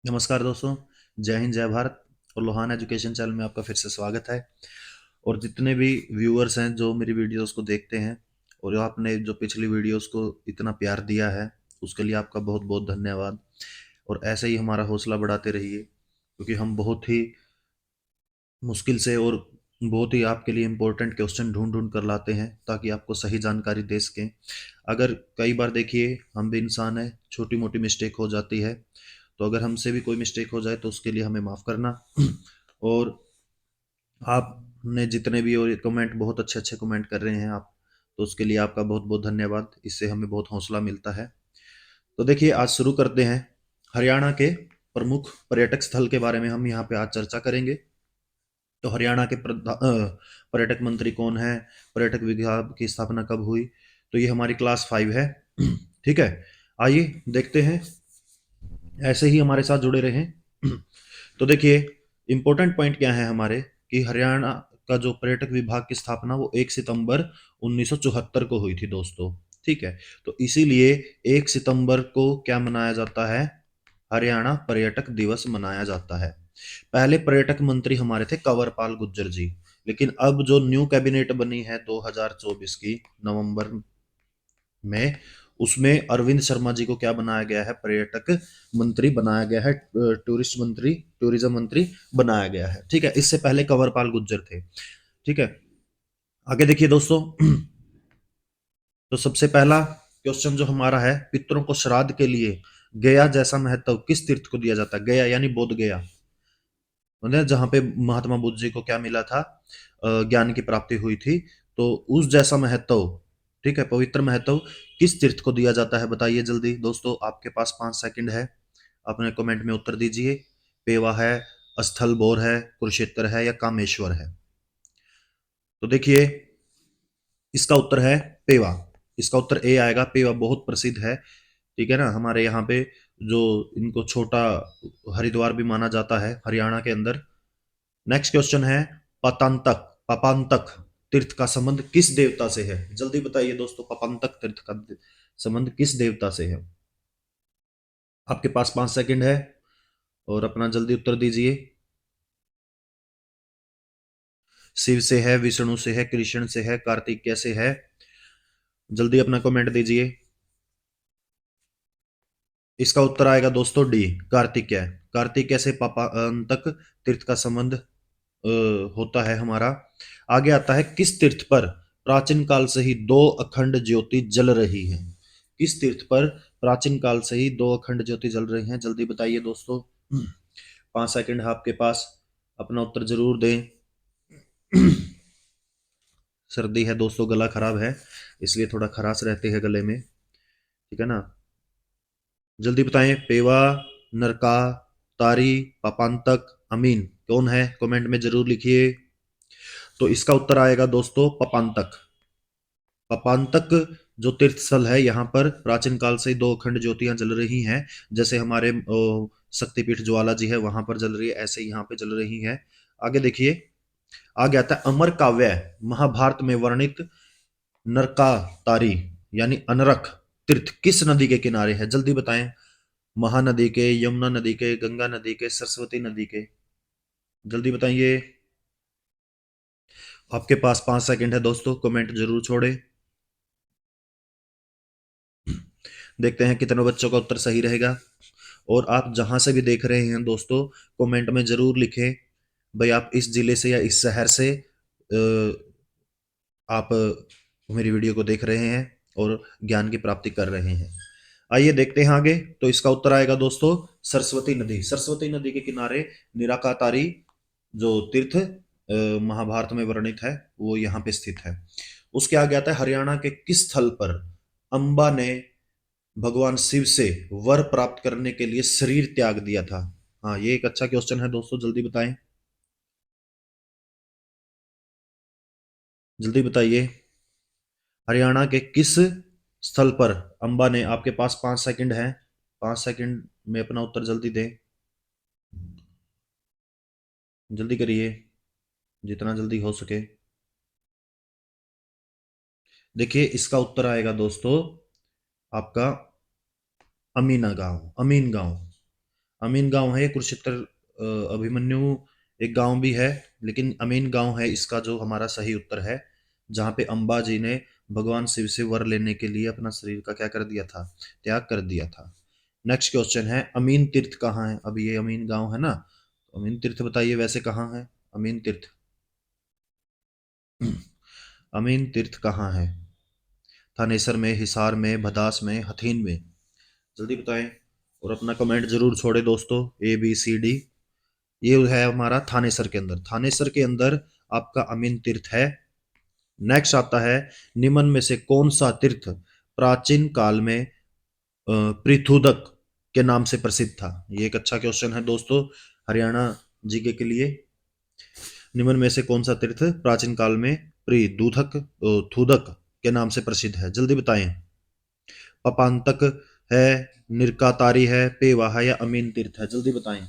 नमस्कार दोस्तों। जय हिंद जय भारत। और लोहान एजुकेशन चैनल में आपका फिर से स्वागत है। और जितने भी व्यूअर्स हैं जो मेरी वीडियोस को देखते हैं और आपने जो पिछली वीडियोस को इतना प्यार दिया है, उसके लिए आपका बहुत बहुत धन्यवाद। और ऐसे ही हमारा हौसला बढ़ाते रहिए, क्योंकि हम बहुत ही मुश्किल से और बहुत ही आपके लिए इम्पोर्टेंट क्वेश्चन ढूंढ ढूंढ कर लाते हैं ताकि आपको सही जानकारी दे सकें। अगर कई बार देखिए, हम भी इंसान हैं, छोटी मोटी मिस्टेक हो जाती है। तो अगर हमसे भी कोई मिस्टेक हो जाए तो उसके लिए हमें माफ़ करना। और आपने जितने भी और कमेंट, बहुत अच्छे अच्छे कमेंट कर रहे हैं आप, तो उसके लिए आपका बहुत बहुत धन्यवाद। इससे हमें बहुत हौसला मिलता है। तो देखिए, आज शुरू करते हैं। हरियाणा के प्रमुख पर्यटक स्थल के बारे में हम यहाँ पे आज चर्चा करेंगे। तो हरियाणा के पर्यटक मंत्री कौन है, पर्यटक विभाग की स्थापना कब हुई, तो ये हमारी क्लास 5 है। ठीक है, आइए देखते हैं। ऐसे ही हमारे साथ जुड़े रहें। तो देखिए, इंपॉर्टेंट पॉइंट क्या है हमारे, कि हरियाणा का जो पर्यटक विभाग की स्थापना वो 1 सितंबर 1974 को हुई थी दोस्तों। ठीक है, तो इसीलिए 1 सितंबर को क्या मनाया जाता है, हरियाणा पर्यटक दिवस मनाया जाता है। पहले पर्यटक मंत्री हमारे थे कंवरपाल गुर्जर जी, लेकिन अब जो न्यू कैबिनेट बनी है 2024 की नवंबर में, उसमें अरविंद शर्मा जी को क्या बनाया गया है, पर्यटक मंत्री बनाया गया है। टूरिस्ट मंत्री, टूरिज्म मंत्री बनाया गया है। ठीक है, इससे पहले कंवरपाल गुर्जर थे। ठीक है, आगे देखिए दोस्तों। तो सबसे पहला क्वेश्चन जो हमारा है, पितरों को श्राद्ध के लिए गया जैसा महत्व किस तीर्थ को दिया जाता है। गया यानी बोध गया, मतलब जहां पे महात्मा बुद्ध जी को क्या मिला था, ज्ञान की प्राप्ति हुई थी। तो उस जैसा महत्व, ठीक है, पवित्र महत्व किस तीर्थ को दिया जाता है, बताइए जल्दी दोस्तों। आपके पास 5 सेकंड है, अपने कमेंट में उत्तर दीजिए। पेवा है, स्थल बोर है, कुरुक्षेत्र है, या कामेश्वर है। तो देखिए, इसका उत्तर है पेवा। इसका उत्तर ए आएगा। पेवा बहुत प्रसिद्ध है। ठीक है ना, हमारे यहाँ पे जो इनको छोटा हरिद्वार भी माना जाता है हरियाणा के अंदर। नेक्स्ट क्वेश्चन है, पतांतक पपांतक तीर्थ का संबंध किस देवता से है, जल्दी बताइए दोस्तों। पपांतक तीर्थ का संबंध किस देवता से है। आपके पास 5 सेकंड है और अपना जल्दी उत्तर दीजिए। शिव से है, विष्णु से है, कृष्ण से है, कार्तिकेय से है। जल्दी अपना कमेंट दीजिए। इसका उत्तर आएगा दोस्तों डी, कार्तिकेय। कार्तिकेय से पापांतक तीर्थ का संबंध होता है हमारा। आगे आता है, किस तीर्थ पर प्राचीन काल से ही दो अखंड ज्योति जल रही है। किस तीर्थ पर प्राचीन काल से ही दो अखंड ज्योति जल रही हैं, जल्दी बताइए दोस्तों। 5 सेकंड है आपके पास, अपना उत्तर जरूर दें। सर्दी है दोस्तों, गला खराब है, इसलिए थोड़ा खराश रहते हैं गले में। ठीक है ना, जल्दी बताएं। पेवा, नरका, तारी, पापांतक, अमीन कौन है, कमेंट में जरूर लिखिए। तो इसका उत्तर आएगा दोस्तों पपांतक। पपांतक जो तीर्थ स्थल है, यहाँ पर प्राचीन काल से दो अखंड ज्योतियां जल रही हैं। जैसे हमारे शक्तिपीठ ज्वाला जी है, वहां पर जल रही है, ऐसे यहाँ पे जल रही है। आगे देखिए, आगे आता है, अमर काव्य महाभारत में वर्णित नरकातारी यानी अनरख तीर्थ किस नदी के किनारे है, जल्दी बताएं। महानदी के, यमुना नदी के, गंगा नदी के, सरस्वती नदी के, जल्दी बताइए। आपके पास 5 सेकंड है दोस्तों, कमेंट जरूर छोड़े। देखते हैं कितने बच्चों का उत्तर सही रहेगा। और आप जहां से भी देख रहे हैं दोस्तों, कमेंट में जरूर लिखें भाई, आप इस जिले से या इस शहर से आप मेरी वीडियो को देख रहे हैं और ज्ञान की प्राप्ति कर रहे हैं। आइए देखते हैं आगे। तो इसका उत्तर आएगा दोस्तों सरस्वती नदी। सरस्वती नदी के किनारे निराकातारी जो तीर्थ महाभारत में वर्णित है, वो यहाँ पे स्थित है। उसके आगे आता है, हरियाणा के किस स्थल पर अंबा ने भगवान शिव से वर प्राप्त करने के लिए शरीर त्याग दिया था। हाँ, ये एक अच्छा क्वेश्चन है दोस्तों, जल्दी बताएं। जल्दी बताइए, हरियाणा के किस स्थल पर अंबा ने, आपके पास 5 सेकंड है, 5 सेकंड में अपना उत्तर जल्दी दें। जल्दी करिए, जितना जल्दी हो सके। देखिए, इसका उत्तर आएगा दोस्तों आपका अमीना गांव, अमीन गांव। अमीन गांव है, कुरुक्षेत्र अभिमन्यु एक गांव भी है, लेकिन अमीन गांव है इसका जो हमारा सही उत्तर है, जहां पे अंबा जी ने भगवान शिव से वर लेने के लिए अपना शरीर का क्या कर दिया था, त्याग कर दिया था। नेक्स्ट क्वेश्चन है, अमीन तीर्थ कहाँ है? अब ये अमीन गांव है ना, तो अमीन तीर्थ बताइए वैसे कहाँ है अमीन तीर्थ? अमीन तीर्थ कहाँ है? थानेसर में, हिसार में, भदास में, हथीन में? जल्दी बताएं। और अपना कमेंट जरूर छोड़े दोस्तों, ABCD। ये है हमारा थानेसर के अंदर, थानेसर के अंदर आपका अमीन तीर्थ है। नेक्स्ट आता है, निम्न में से कौन सा तीर्थ प्राचीन काल में पृथुदक के नाम से प्रसिद्ध था? ये एक अच्छा क्वेश्चन है दोस्तों, हरियाणा जीके के लिए। निम्न में से कौन सा तीर्थ प्राचीन काल में पृथुदक थुदक के नाम से प्रसिद्ध है? जल्दी बताएं। पपांतक है, निरकातारी है, पेवा है, या अमीन तीर्थ है? जल्दी बताएं।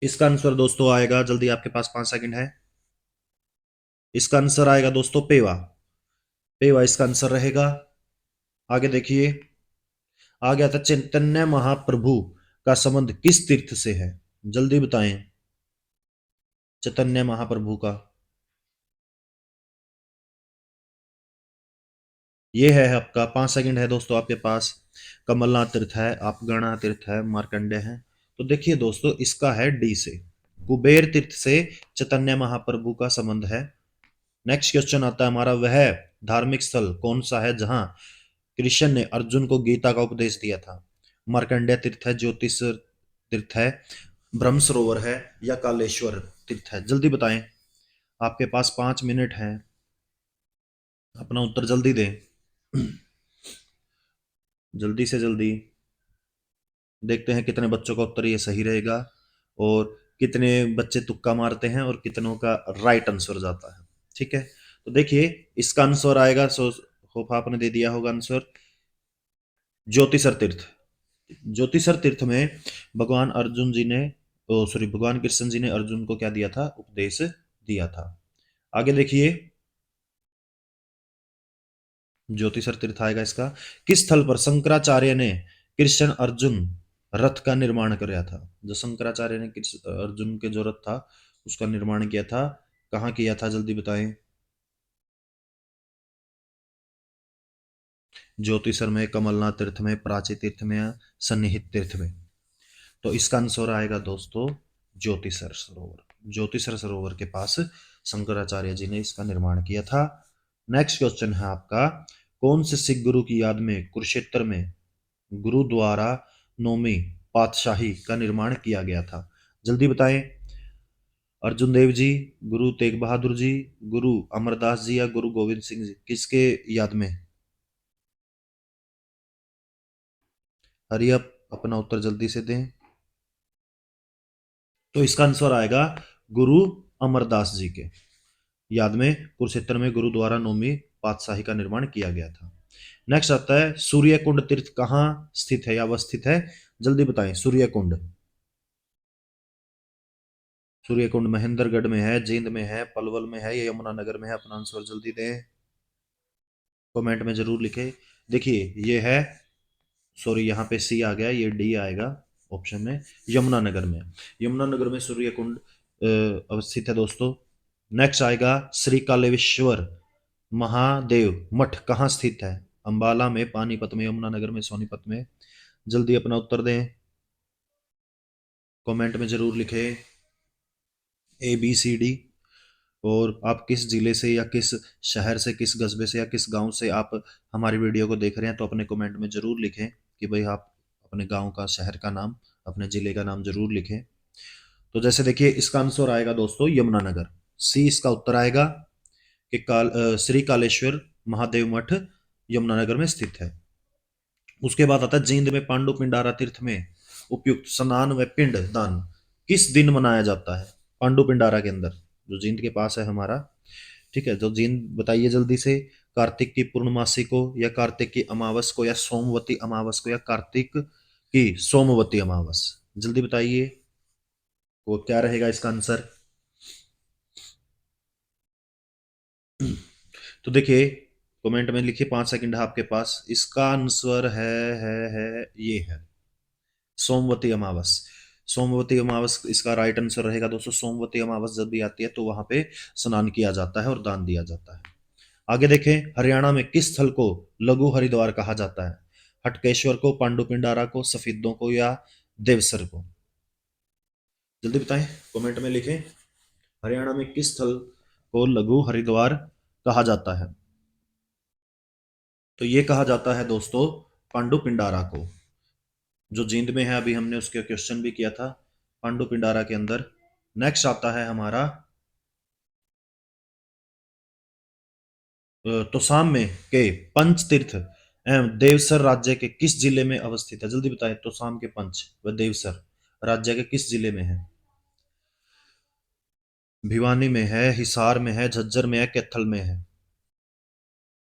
इसका आंसर दोस्तों आएगा, जल्दी, आपके पास 5 सेकंड है। इसका आंसर आएगा दोस्तों पेवा। पेवा इसका आंसर रहेगा। आगे देखिए, आ गया था, चैतन्य महाप्रभु का संबंध किस तीर्थ से है? जल्दी बताएं। चैतन्य महाप्रभु का, ये है आपका 5 सेकंड है दोस्तों आपके पास। कमलनाथ तीर्थ है, आपगणा तीर्थ है, मार्कंडे है? तो देखिए दोस्तों, इसका है डी से, कुबेर तीर्थ से चैतन्य महाप्रभु का संबंध है। नेक्स्ट क्वेश्चन आता है हमारा, वह धार्मिक स्थल कौन सा है जहां कृष्ण ने अर्जुन को गीता का उपदेश दिया था? मार्कंडेय तीर्थ है, ज्योतिष तीर्थ है, ब्रह्म सरोवर है, या कालेश्वर तीर्थ है? जल्दी बताएं, आपके पास 5 मिनट है, अपना उत्तर जल्दी दें। जल्दी से जल्दी। देखते हैं कितने बच्चों का उत्तर ये सही रहेगा, और कितने बच्चे तुक्का मारते हैं, और कितनों का राइट आंसर जाता है। ठीक है, तो देखिए इसका आंसर आएगा, सो होप आपने दे दिया होगा आंसर, ज्योतिषर तीर्थ। ज्योतिषर तीर्थ में भगवान अर्जुन जी ने, सॉरी, भगवान कृष्ण जी ने अर्जुन को क्या दिया था, उपदेश दिया था। आगे देखिए, ज्योतिषर तीर्थ आएगा इसका। किस स्थल पर शंकराचार्य ने कृष्ण अर्जुन रथ का निर्माण कराया था? जो शंकराचार्य ने अर्जुन के जो रथ था उसका निर्माण किया था, कहाँ किया था? जल्दी बताएं। ज्योतिषर में, कमलनाथ तीर्थ में, प्राची तीर्थ में, या सन्निहित तीर्थ में? तो इसका आंसर आएगा दोस्तों ज्योतिषर सरोवर। ज्योतिषर सरोवर के पास शंकराचार्य जी ने इसका निर्माण किया था। नेक्स्ट क्वेश्चन है आपका, कौन से सिख गुरु की याद में कुरुक्षेत्र में गुरुद्वारा नौवीं पातशाही का निर्माण किया गया था? जल्दी बताएं। अर्जुन देव जी, गुरु तेग बहादुर जी, गुरु अमरदास जी, या गुरु गोविंद सिंह जी? किसके याद में? हरी अप, अपना उत्तर जल्दी से दें। तो इसका आंसर आएगा गुरु अमरदास जी के याद में कुरुक्षेत्र में गुरुद्वारा नौवीं पातशाही का निर्माण किया गया था। नेक्स्ट आता है, सूर्य कुंड तीर्थ कहाँ स्थित है या अवस्थित है? जल्दी बताएं। सूर्य कुंड, सूर्य कुंड महेंद्रगढ़ में है, जींद में है, पलवल में है, या यमुनानगर में है? अपना आंसर जल्दी दें, कमेंट में जरूर लिखें। देखिए ये है, सॉरी यहाँ पे सी आ गया, ये डी आएगा ऑप्शन में, यमुनानगर में। यमुनानगर में सूर्य कुंड अवस्थित है दोस्तों। नेक्स्ट आएगा, श्री कालेश्वर महादेव मठ कहाँ स्थित है? अंबाला में, पानीपत में, यमुनानगर में, सोनीपत में? जल्दी अपना उत्तर दें, कमेंट में जरूर लिखें ABCD। और आप किस जिले से या किस शहर से, किस कस्बे से या किस गांव से आप हमारी वीडियो को देख रहे हैं, तो अपने कमेंट में जरूर लिखें कि भाई आप अपने गांव का, शहर का नाम, अपने जिले का नाम जरूर लिखें। तो जैसे देखिए इसका आंसर आएगा दोस्तों यमुनानगर, सी इसका उत्तर आएगा कि श्री कालेश्वर महादेव मठ यमुनानगर में स्थित है। उसके बाद आता है, जींद में पांडु पिंडारा तीर्थ में उपयुक्त स्नान व पिंड दान किस दिन मनाया जाता है? पांडु पिंडारा के अंदर, जो जींद के पास है हमारा, ठीक है, तो जींद बताइए जल्दी से। कार्तिक की पूर्णमासी को, या कार्तिक की अमावस को, या सोमवती अमावस को, या कार्तिक की सोमवती अमावस? जल्दी बताइए, वो क्या रहेगा इसका आंसर? तो देखिए कमेंट में लिखिए, 5 सेकंड है आपके पास। इसका आंसर है ये है सोमवती अमावस। सोमवती अमावस इसका राइट आंसर रहेगा दोस्तों। सोमवती अमावस जब भी आती है तो वहां पे स्नान किया जाता है और दान दिया जाता है। आगे देखें, हरियाणा में किस स्थल को लघु हरिद्वार कहा जाता है? हटकेश्वर को, पांडु पिंडारा को, सफेदों को, या देवसर को? जल्दी बताएं, कमेंट में लिखें। हरियाणा में किस स्थल को लघु हरिद्वार कहा जाता है? तो ये कहा जाता है दोस्तों पांडु पिंडारा को, जो जींद में है। अभी हमने उसके क्वेश्चन भी किया था पांडु पिंडारा के अंदर। नेक्स्ट आता है हमारा तोसाम में के पंच तीर्थ एवं देवसर राज्य के किस जिले में अवस्थित है? जल्दी बताएं, तोसाम के पंच व देवसर राज्य के किस जिले में है? भिवानी में है, हिसार में है, झज्जर में है, कैथल में है?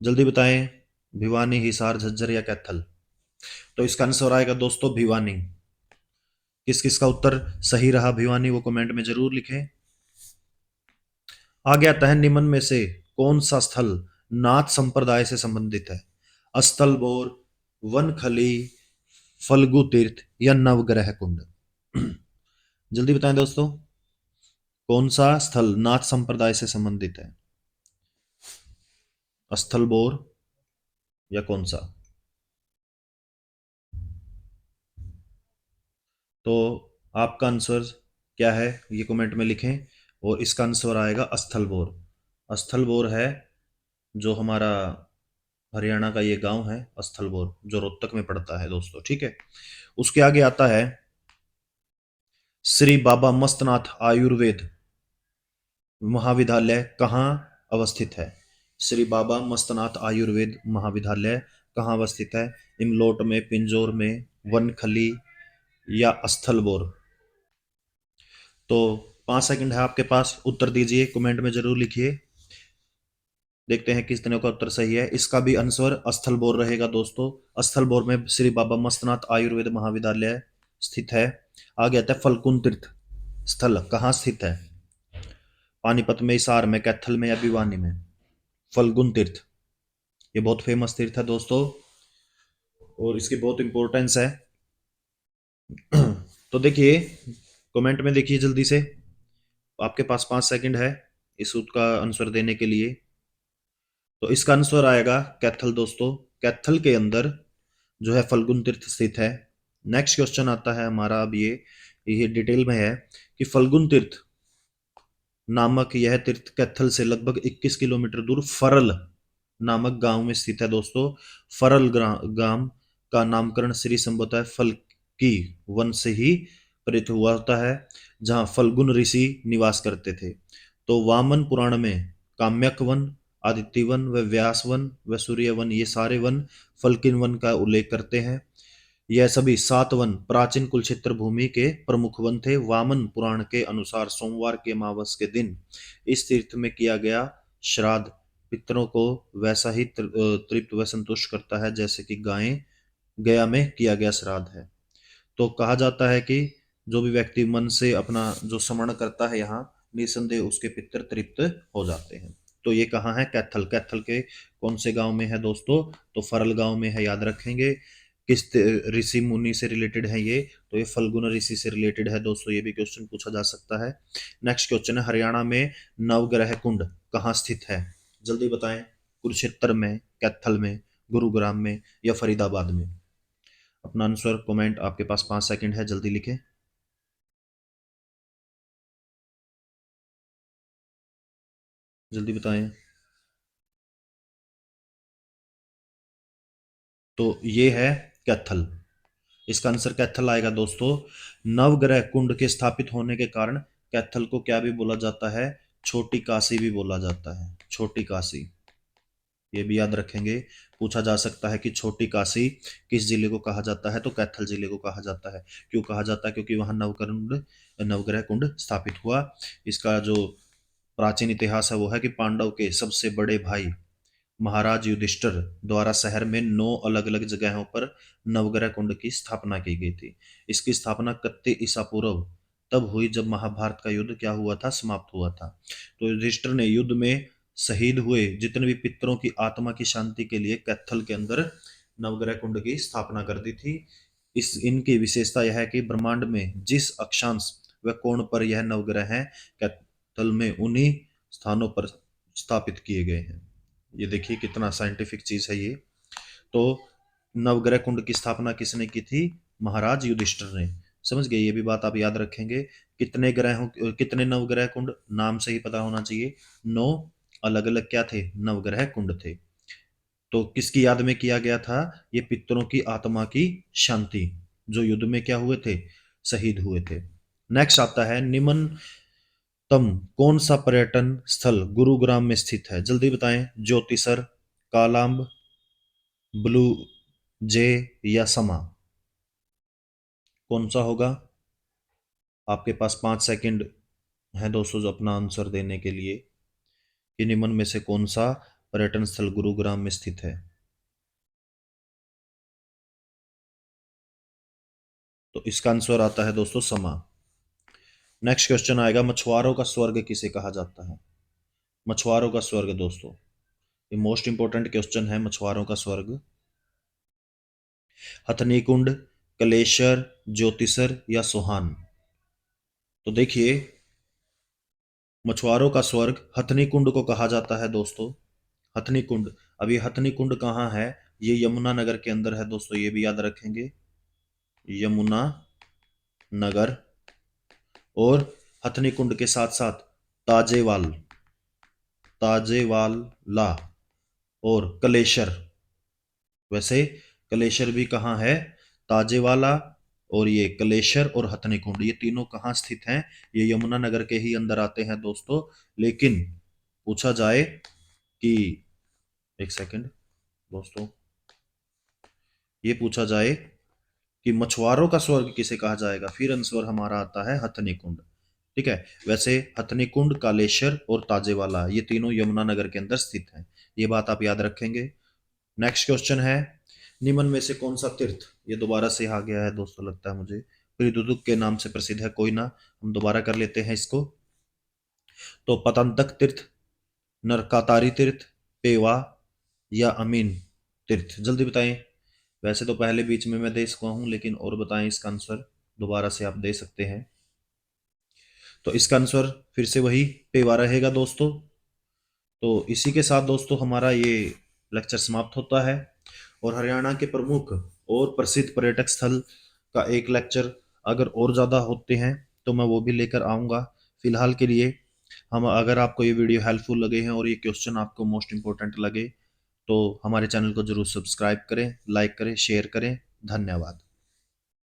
जल्दी बताएं, भिवानी, हिसार, झज्जर या कैथल? तो इसका आंसर आएगा दोस्तों भिवानी। किस किस का उत्तर सही रहा भिवानी, वो कमेंट में जरूर लिखें। आगे आता है, निम्न में से कौन सा स्थल नाथ संप्रदाय से संबंधित है? अस्थलबोर, वनखली, फल्गु तीर्थ या नवग्रह कुंड? जल्दी बताएं दोस्तों, कौन सा स्थल नाथ संप्रदाय से संबंधित है? अस्थलबोर या कौन सा? तो आपका आंसर क्या है ये कमेंट में लिखें। और इसका आंसर आएगा अस्थलबोर। अस्थलबोर है जो हमारा हरियाणा का ये गांव है, अस्थलबोर, जो रोहतक में पड़ता है दोस्तों। ठीक है, उसके आगे आता है श्री बाबा मस्तनाथ आयुर्वेद महाविद्यालय कहाँ अवस्थित है? श्री बाबा मस्तनाथ आयुर्वेद महाविद्यालय कहाँ अवस्थित है? इमलोट में, पिंजौर में, वनखली या अस्थलबोर? तो 5 सेकंड है आपके पास, उत्तर दीजिए, कमेंट में जरूर लिखिए। देखते हैं किस तरह का उत्तर सही है। इसका भी आंसर अस्थलबोर रहेगा दोस्तों। अस्थलबोर में श्री बाबा मस्तनाथ आयुर्वेद महाविद्यालय स्थित है। आगे आता है फल्गुन तीर्थ स्थल कहाँ स्थित है? पानीपत में, हिसार में, कैथल में या भिवानी में? फल्गुन तीर्थ ये बहुत फेमस तीर्थ है दोस्तों, और इसकी बहुत इंपॉर्टेंस है। तो देखिए, कमेंट में देखिए जल्दी से, आपके पास 5 सेकंड है इस का आंसर देने के लिए। तो इसका आंसर आएगा कैथल दोस्तों। कैथल के अंदर जो है फल्गुन तीर्थ स्थित है। नेक्स्ट क्वेश्चन आता है हमारा, अब ये डिटेल में है कि फल्गुन तीर्थ नामक यह तीर्थ कैथल से लगभग 21 किलोमीटर दूर फरल नामक गांव में स्थित है दोस्तों। फरल गांव का नामकरण श्री संभवतः फल्की वन से ही प्रेरित हुआ होता है, जहां फल्गुन ऋषि निवास करते थे। तो वामन पुराण में काम्यक वन, आदित्य वन व व्यास वन व सूर्य वन, ये सारे वन फल्किन वन का उल्लेख करते हैं। यह सभी 7 वन प्राचीन कुलक्षेत्र भूमि के प्रमुख वन थे। वामन पुराण के अनुसार सोमवार के अमावस के दिन इस तीर्थ में किया गया श्राद्ध पितरों को वैसा ही तृप्त व संतुष्ट करता है जैसे कि गया में किया गया श्राद्ध है। तो कहा जाता है कि जो भी व्यक्ति मन से अपना जो स्मरण करता है यहाँ, निसंदेह उसके पितर तृप्त हो जाते हैं। तो ये कहाँ है? कैथल। कैथल के कौन से गांव में है दोस्तों? तो फरल गांव में है, याद रखेंगे। किस ऋषि मुनि से रिलेटेड है ये? तो ये फल्गुन ऋषि से रिलेटेड है दोस्तों, ये भी क्वेश्चन पूछा जा सकता है। नेक्स्ट क्वेश्चन है, हरियाणा में नवग्रह कुंड कहाँ स्थित है? जल्दी बताएं, कुरुक्षेत्र में, कैथल में, गुरुग्राम में या फरीदाबाद में? अपना आंसर कमेंट, आपके पास 5 सेकंड है, जल्दी लिखें। जल्दी बताएं। तो ये है कैथल। इसका आंसर कैथल आएगा दोस्तों। नवग्रह कुंड के स्थापित होने के कारण कैथल को क्या भी बोला जाता है? छोटी काशी भी बोला जाता है, छोटी काशी। ये भी याद रखेंगे, पूछा जा सकता है कि छोटी काशी किस जिले को कहा जाता है? तो कैथल जिले को कहा जाता है। क्यों कहा जाता है? क्योंकि वहां नवग्रह कुंड स्थापित हुआ। इसका जो प्राचीन इतिहास है वो है कि पांडव के सबसे बड़े भाई महाराज युधिष्ठिर द्वारा शहर में 9 अलग अलग जगहों पर नवग्रह कुंड की स्थापना की गई थी। इसकी स्थापना 31 ईसा पूर्व तब हुई जब महाभारत का युद्ध क्या हुआ था? समाप्त हुआ था। तो युधिष्ठिर ने युद्ध में शहीद हुए जितने भी पितरों की आत्मा की शांति के लिए कैथल के अंदर नवग्रह कुंड की स्थापना कर दी थी। इस इनकी विशेषता यह है कि ब्रह्मांड में जिस अक्षांश व कोण पर यह नवग्रह हैं, क्या तल में उन्हीं स्थानों पर स्थापित किए गए हैं। ये देखिए कितना साइंटिफिक चीज है ये। तो नवग्रह कुंड की स्थापना किसने की थी? महाराज युधिष्ठिर ने। समझ गए? ये भी बात आप याद रखेंगे। कितने ग्रहों, कितने नवग्रह कुंड, नाम से ही पता होना चाहिए। 9 अलग अलग क्या थे? नवग्रह कुंड थे। तो किसकी याद में किया गया था? ये पितरों की आत्मा की शांति, जो युद्ध में क्या हुए थे? शहीद हुए थे। नेक्स्ट आता है, निम्नतम कौन सा पर्यटन स्थल गुरुग्राम में स्थित है? जल्दी बताएं। ज्योतिसर, कालाम्ब, ब्लू जे या समा? कौन सा होगा? आपके पास 5 सेकंड है दोस्तों जो अपना आंसर देने के लिए, कि निम्न में से कौन सा पर्यटन स्थल गुरुग्राम में स्थित है। तो इसका आंसर आता है दोस्तों समा। नेक्स्ट क्वेश्चन आएगा, मछुआरों का स्वर्ग किसे कहा जाता है? मछुआरों का स्वर्ग दोस्तों, ये मोस्ट इंपोर्टेंट क्वेश्चन है। मछुआरों का स्वर्ग, हथनी कुंड, कलेश्वर, ज्योतिसर या सोहान? तो देखिए, मछुआरों का स्वर्ग हथनी कुंड को कहा जाता है दोस्तों। हथनी कुंड, अब ये हथनी कुंड कहाँ है? ये यमुना नगर के अंदर है दोस्तों, ये भी याद रखेंगे, यमुना नगर। और हथनी कुंड के साथ साथ ताजेवाल, ताजेवाला और कलेश्वर। वैसे कलेश्वर भी कहाँ है? ताजेवाला और ये कलेश्वर और हथनी कुंड, ये तीनों कहाँ स्थित हैं? ये यमुना नगर के ही अंदर आते हैं दोस्तों। लेकिन पूछा जाए कि, एक सेकंड दोस्तों, ये पूछा जाए कि मछुआरों का स्वर्ग किसे कहा जाएगा, फिर आंसर हमारा आता है हथनी कुंड। ठीक है। वैसे हथनी कुंड, कालेश्वर और ताजेवाला, ये तीनों यमुना नगर के अंदर स्थित हैं। ये बात आप याद रखेंगे। नेक्स्ट क्वेश्चन है, निम्न में से कौन सा तीर्थ, ये दोबारा से आ गया है दोस्तों लगता है मुझे, त्रिदुदुक के नाम से प्रसिद्ध है, कोई ना, हम दोबारा कर लेते हैं इसको। तो पतंतक तीर्थ, नरकातारी तीर्थ, पेवा या अमीन तीर्थ? जल्दी बताएं। वैसे तो पहले बीच में मैं दे सका हूं, लेकिन और बताएं इसका आंसर, दोबारा से आप दे सकते हैं। तो इसका आंसर फिर से वही पेवा रहेगा दोस्तों। तो इसी के साथ दोस्तों हमारा ये लेक्चर समाप्त होता है। और हरियाणा के प्रमुख और प्रसिद्ध पर्यटक स्थल का एक लेक्चर अगर और ज़्यादा होते हैं तो मैं वो भी लेकर आऊँगा। फिलहाल के लिए हम, अगर आपको ये वीडियो हेल्पफुल लगे हैं और ये क्वेश्चन आपको मोस्ट इम्पोर्टेंट लगे, तो हमारे चैनल को जरूर सब्सक्राइब करें, लाइक करें, शेयर करें। धन्यवाद।